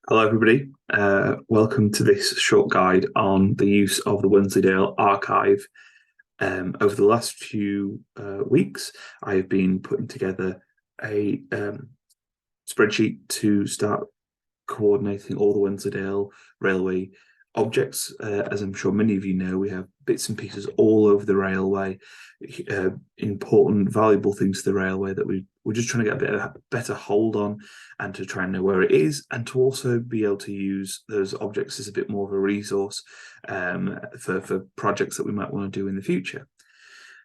Hello, everybody. Welcome to this short guide on the use of the Wensleydale Archive. Over the last few weeks, I've been putting together a spreadsheet to start coordinating all the Wensleydale Railway objects. As I'm sure many of you know, we have bits and pieces all over the railway, important, valuable things to the railway that we're just trying to get a better hold on, and to try and know where it is, and to also be able to use those objects as a bit more of a resource for projects that we might want to do in the future.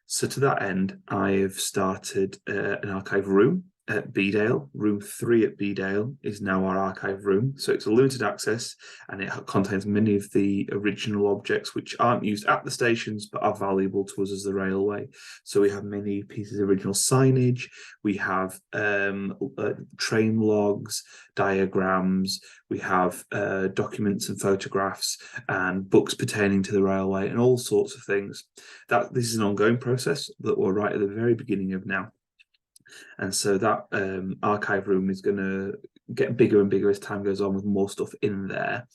So to that end, I have started an archive room at Bedale. Room 3 at Bedale is now our archive room. So it's a limited access, and it contains many of the original objects which aren't used at the stations but are valuable to us as the railway. So we have many pieces of original signage. We have train logs, diagrams. We have documents and photographs and books pertaining to the railway and all sorts of things. This is an ongoing process that we're right at the very beginning of now. And so that archive room is going to get bigger and bigger as time goes on, with more stuff in there.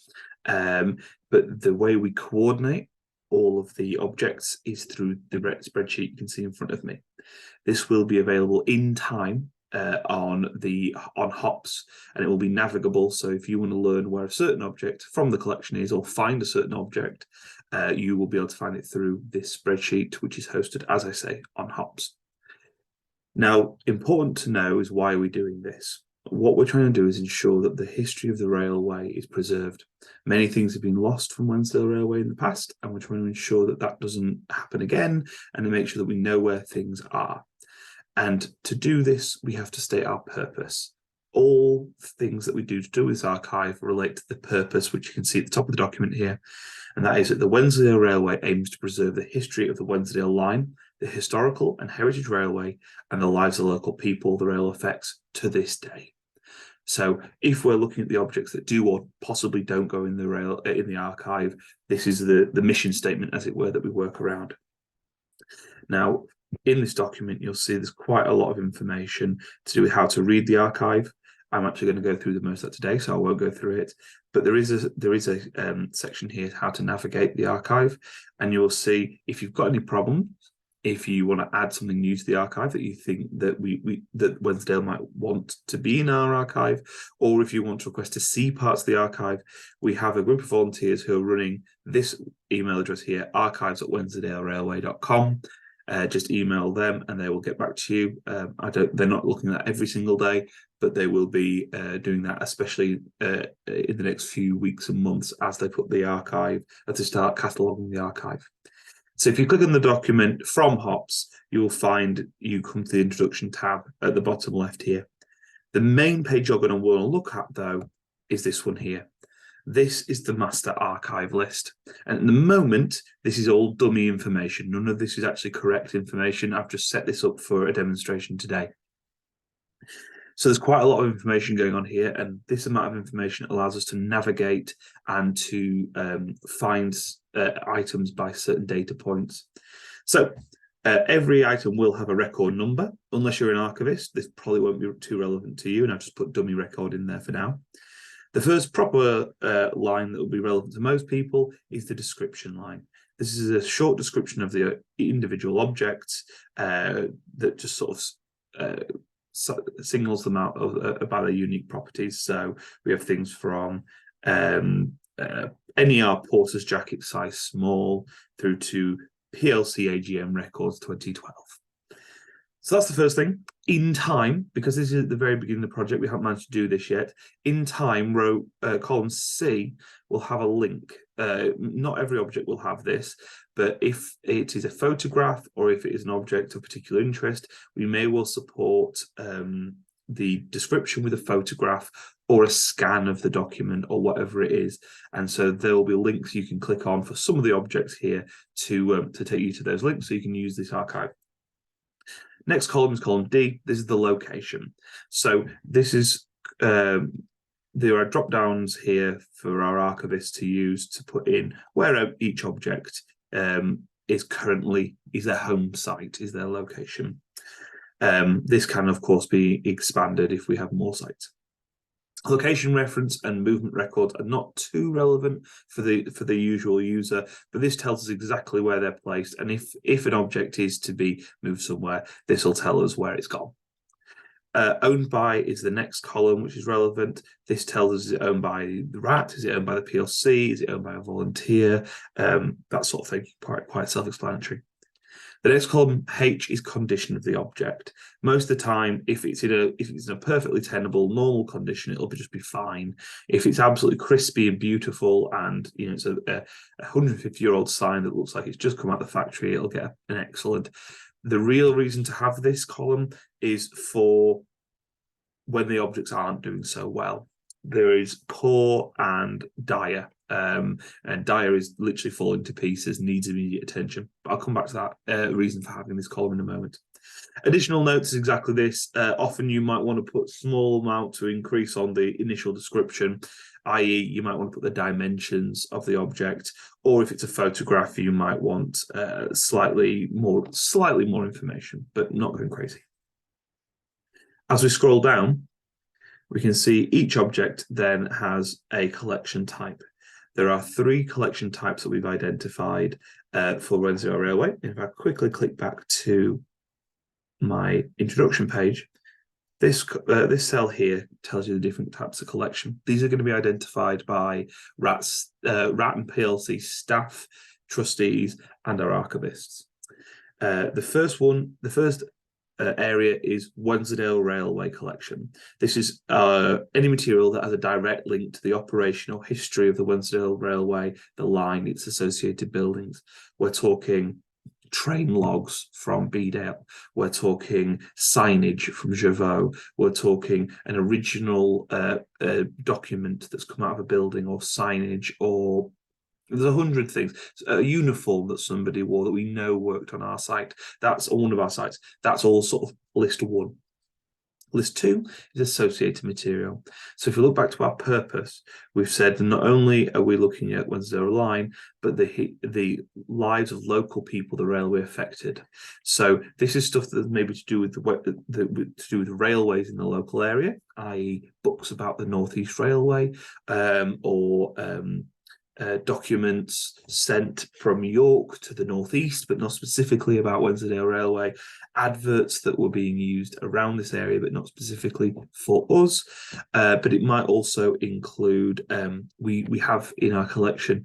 But the way we coordinate all of the objects is through the spreadsheet you can see in front of me. This will be available in time on Hops, and it will be navigable. So if you want to learn where a certain object from the collection is, or find a certain object, you will be able to find it through this spreadsheet, which is hosted, as I say, on Hops. Now, important to know is why we're doing this. What we're trying to do is ensure that the history of the railway is preserved. Many things have been lost from Wensleydale Railway in the past, and we're trying to ensure that that doesn't happen again, and to make sure that we know where things are. And to do this, we have to state our purpose. All things that we do to do with this archive relate to the purpose, which you can see at the top of the document here, and that is that the Wensleydale Railway aims to preserve the history of the Wensleydale line, the historical and heritage railway, and the lives of local people the rail affects to this day. So if we're looking at the objects that do or possibly don't go in the archive, this is the mission statement, as it were, that we work around. Now, in this document, you'll see there's quite a lot of information to do with how to read the archive. I'm actually going to go through the most of that today, so I won't go through it. But there is a section here, how to navigate the archive, and you will see if you've got any problems, if you want to add something new to the archive that you think that that Wensleydale might want to be in our archive, or if you want to request to see parts of the archive, we have a group of volunteers who are running this email address here, archives@wensleydalerailway.com. Just email them and they will get back to you. They're not looking at that every single day, but they will be doing that, especially in the next few weeks and months as they put the archive, as they start cataloguing the archive. So if you click on the document from Hops, you come to the introduction tab at the bottom left here. The main page you're going to want to look at, though, is this one here. This is the master archive list. And at the moment, this is all dummy information. None of this is actually correct information. I've just set this up for a demonstration today. So there's quite a lot of information going on here, and this amount of information allows us to navigate and to find items by certain data points. So every item will have a record number. Unless you're an archivist, this probably won't be too relevant to you, and I've just put dummy record in there for now. The first proper line that will be relevant to most people is the description line. This is a short description of the individual objects that just sort of singles them out by their unique properties. So we have things from NER Porter's jacket size small through to PLC AGM records 2012. So that's the first thing. In time, because this is at the very beginning of the project, we haven't managed to do this yet. In time, column C will have a link. Not every object will have this, but if it is a photograph or if it is an object of particular interest, we may well support the description with a photograph or a scan of the document or whatever it is. And so there will be links you can click on for some of the objects here to take you to those links so you can use this archive. Next column is column D. This is the location. So this is there are drop downs here for our archivists to use to put in where each object is their home site, is their location. This can, of course, be expanded if we have more sites. Location reference and movement records are not too relevant for the usual user, but this tells us exactly where they're placed. And if an object is to be moved somewhere, this will tell us where it's gone. Owned by is the next column, which is relevant. This tells us, is it owned by the RAT? Is it owned by the PLC? Is it owned by a volunteer? That sort of thing. Quite self-explanatory. The next column, H, is condition of the object. Most of the time, if it's in a perfectly tenable, normal condition, it'll just be fine. If it's absolutely crispy and beautiful, and it's a 150-year-old sign that looks like it's just come out of the factory, it'll get an excellent. The real reason to have this column is for when the objects aren't doing so well. There is poor and dire. And dire is literally falling to pieces, needs immediate attention. But I'll come back to that reason for having this column in a moment. Additional notes is exactly this. Often you might want to put small amount to increase on the initial description, i.e. you might want to put the dimensions of the object, or if it's a photograph, you might want slightly more information, but not going crazy. As we scroll down, we can see each object then has a collection type. There are 3 collection types that we've identified for Wensleydale Railway. If I quickly click back to my introduction page, this cell here tells you the different types of collection. These are going to be identified by RAT and PLC staff, trustees, and our archivists. The first area is Wensleydale Railway Collection. This is any material that has a direct link to the operational history of the Wensleydale Railway, the line, its associated buildings. We're talking train logs from Bedale. We're talking signage from Javot. We're talking an original document that's come out of a building, or signage, or there's 100 things. A uniform that somebody wore that we know worked on our site. That's on one of our sites. That's all sort of list 1. List 2 is associated material. So if you look back to our purpose, we've said that not only are we looking at Wensleydale Line, but the lives of local people the railway affected. So this is stuff that may be to do with the railways in the local area, i.e. books about the North East Railway, or documents sent from York to the northeast, but not specifically about Wensleydale Railway, adverts that were being used around this area, but not specifically for us. But it might also include, we have in our collection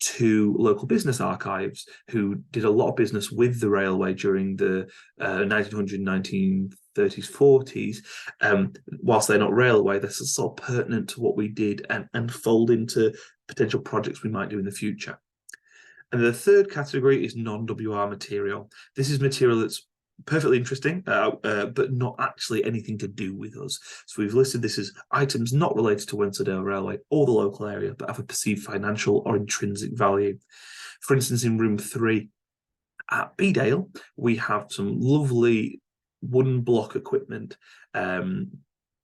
2 local business archives who did a lot of business with the railway during the 1900, 1930s, 40s. Whilst they're not railway, they're sort of pertinent to what we did and fold into potential projects we might do in the future. And the third category is non-WR material. This is material that's perfectly interesting, but not actually anything to do with us. So we've listed this as items not related to Wensleydale Railway or the local area, but have a perceived financial or intrinsic value. For instance, in room 3 at Bedale, we have some lovely wooden block equipment,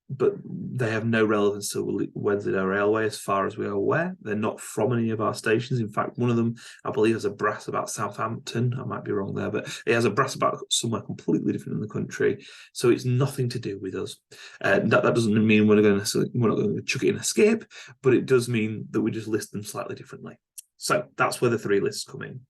but they have no relevance to Wensleydale Railway as far as we are aware. They're not from any of our stations. In fact, one of them, I believe, has a brass about Southampton. I might be wrong there, but it has a brass about somewhere completely different in the country. So it's nothing to do with us. That doesn't mean we're not going to chuck it in a skip, but it does mean that we just list them slightly differently. So that's where the 3 lists come in.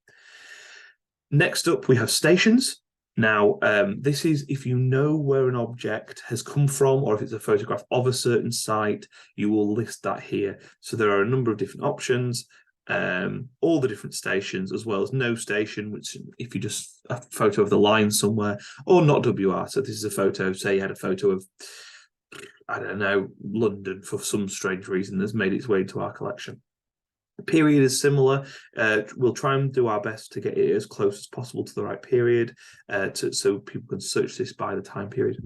Next up, we have stations. Now, this is if you know where an object has come from, or if it's a photograph of a certain site, you will list that here. So there are a number of different options, all the different stations, as well as no station, which if you just a photo of the line somewhere, or not WR. So this is a photo, say you had a photo of, I don't know, London for some strange reason that's made its way into our collection. The period is similar. We'll try and do our best to get it as close as possible to the right period, so people can search this by the time period.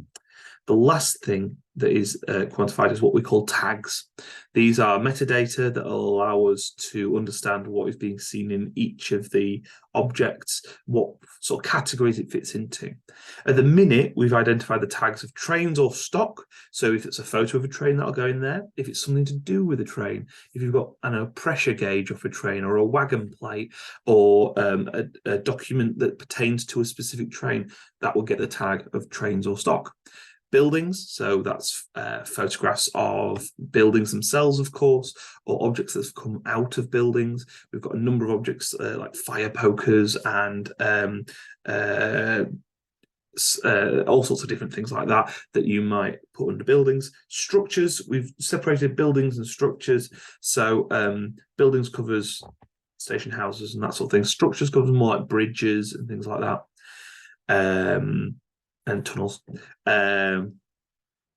The last thing that is quantified is what we call tags. These are metadata that will allow us to understand what is being seen in each of the objects, what sort of categories it fits into. At the minute, we've identified the tags of trains or stock. So if it's a photo of a train, that'll go in there. If it's something to do with a train, if you've got a pressure gauge off a train, or a wagon plate, or a document that pertains to a specific train, that will get the tag of trains or stock. buildings, so that's photographs of buildings themselves, of course, or objects that have come out of buildings. We've got a number of objects like fire pokers and all sorts of different things like that you might put under buildings. Structures, we've separated buildings and structures. So buildings covers station houses and that sort of thing. Structures covers more like bridges and things like that, and tunnels.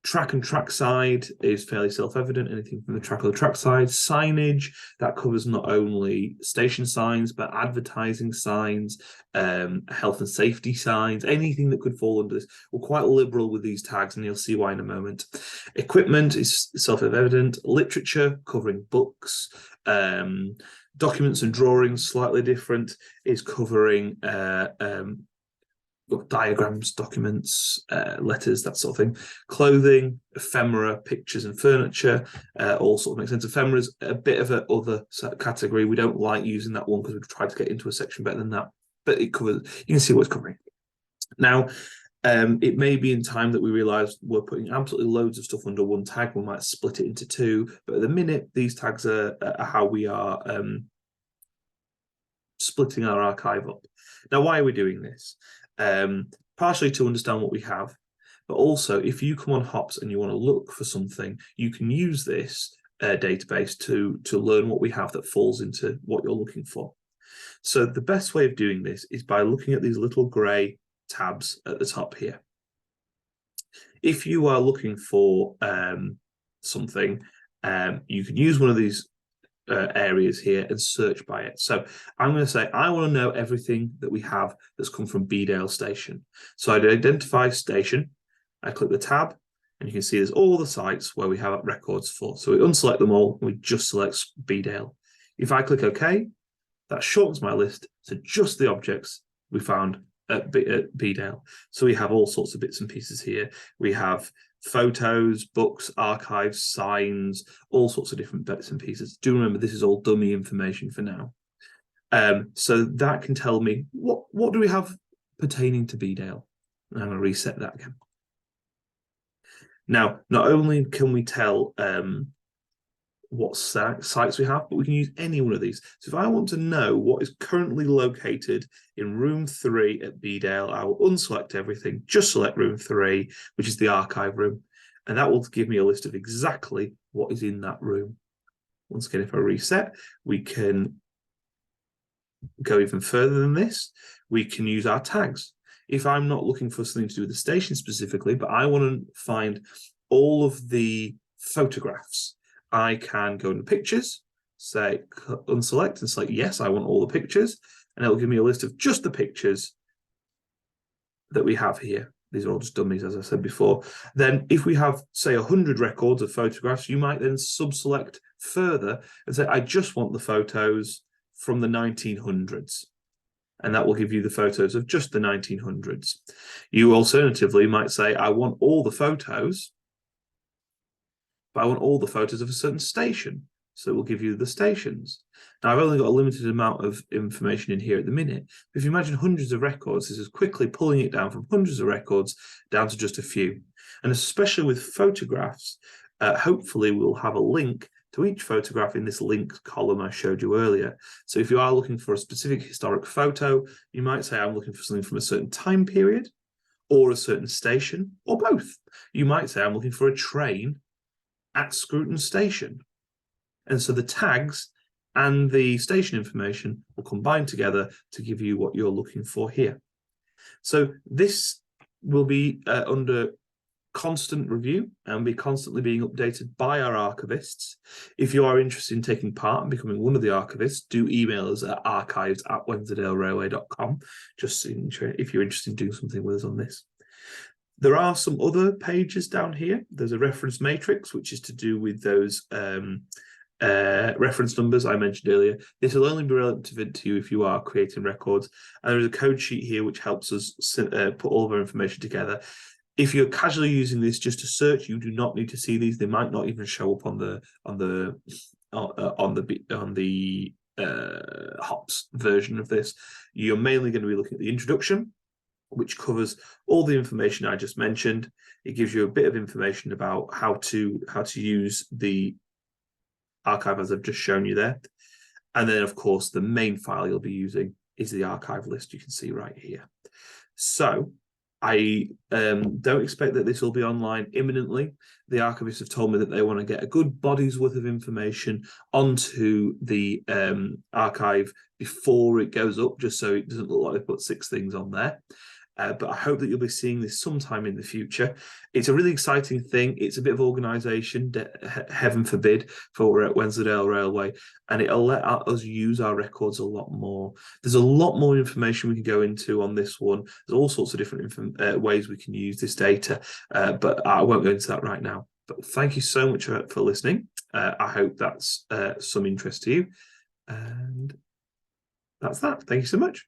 Track and trackside is fairly self-evident, anything from the track or the trackside. Signage, that covers not only station signs, but advertising signs, health and safety signs, anything that could fall under this. We're quite liberal with these tags, and you'll see why in a moment. Equipment is self-evident. Literature, covering books. Documents and drawings, slightly different, is covering diagrams, documents, letters, that sort of thing. Clothing, ephemera, pictures and furniture, all sort of make sense. Ephemera's a bit of an other category. We don't like using that one because we've tried to get into a section better than that, but it covers, you can see what it's covering. Now, it may be in time that we realise we're putting absolutely loads of stuff under one tag. We might split it into two, but at the minute, these tags are how we are splitting our archive up. Now, why are we doing this? Partially to understand what we have, but also if you come on Hops and you want to look for something, you can use this database to learn what we have that falls into what you're looking for. So the best way of doing this is by looking at these little grey tabs at the top here. If you are looking for something, you can use one of these areas here and search by it. So I'm going to say I want to know everything that we have that's come from Bedale Station. So I'd identify station, I click the tab, and you can see there's all the sites where we have records for. So we unselect them all, and we just select Bedale. If I click OK, that shortens my list to just the objects we found at Bedale. So we have all sorts of bits and pieces here. We have photos, books, archives, signs, all sorts of different bits and pieces. Do remember this is all dummy information for now. So that can tell me what do we have pertaining to Bedale. And I'm going to reset that again. Now, not only can we tell what sites we have, but we can use any one of these. So if I want to know what is currently located in room 3 at Bedale, I will unselect everything, just select room 3, which is the archive room, and that will give me a list of exactly what is in that room. Once again, if I reset, we can go even further than this. We can use our tags. If I'm not looking for something to do with the station specifically, but I want to find all of the photographs, I can go into pictures, say unselect and select yes, I want all the pictures, and it'll give me a list of just the pictures that we have here. These are all just dummies, as I said before. Then if we have, say, 100 records of photographs, you might then sub-select further and say, I just want the photos from the 1900s. And that will give you the photos of just the 1900s. You alternatively might say, I want all the photos, but I want all the photos of a certain station. So it will give you the stations. Now, I've only got a limited amount of information in here at the minute. If you imagine hundreds of records, this is quickly pulling it down from hundreds of records down to just a few. And especially with photographs, hopefully we'll have a link to each photograph in this linked column I showed you earlier. So if you are looking for a specific historic photo, you might say, I'm looking for something from a certain time period or a certain station or both. You might say, I'm looking for a train at Scruton Station. And so the tags and the station information will combine together to give you what you're looking for here. So this will be under constant review and be constantly being updated by our archivists. If you are interested in taking part and becoming one of the archivists, do email us at archives@wensleydalerailway.com, just if you're interested in doing something with us on this. There are some other pages down here. There's a reference matrix, which is to do with those reference numbers I mentioned earlier. This will only be relevant to you if you are creating records. And there's a code sheet here which helps us put all of our information together. If you're casually using this just to search, you do not need to see these. They might not even show up on the Hops version of this. You're mainly going to be looking at the introduction, which covers all the information I just mentioned. It gives you a bit of information about how to use the archive as I've just shown you there. And then, of course, the main file you'll be using is the archive list you can see right here. So I don't expect that this will be online imminently. The archivists have told me that they want to get a good body's worth of information onto the archive before it goes up, just so it doesn't look like they put 6 things on there. But I hope that you'll be seeing this sometime in the future. It's a really exciting thing. It's a bit of organisation, heaven forbid, for Wensleydale Railway, and it'll let us use our records a lot more. There's a lot more information we can go into on this one. There's all sorts of different ways we can use this data, but I won't go into that right now. But thank you so much for listening. I hope that's some interest to you. And that's that. Thank you so much.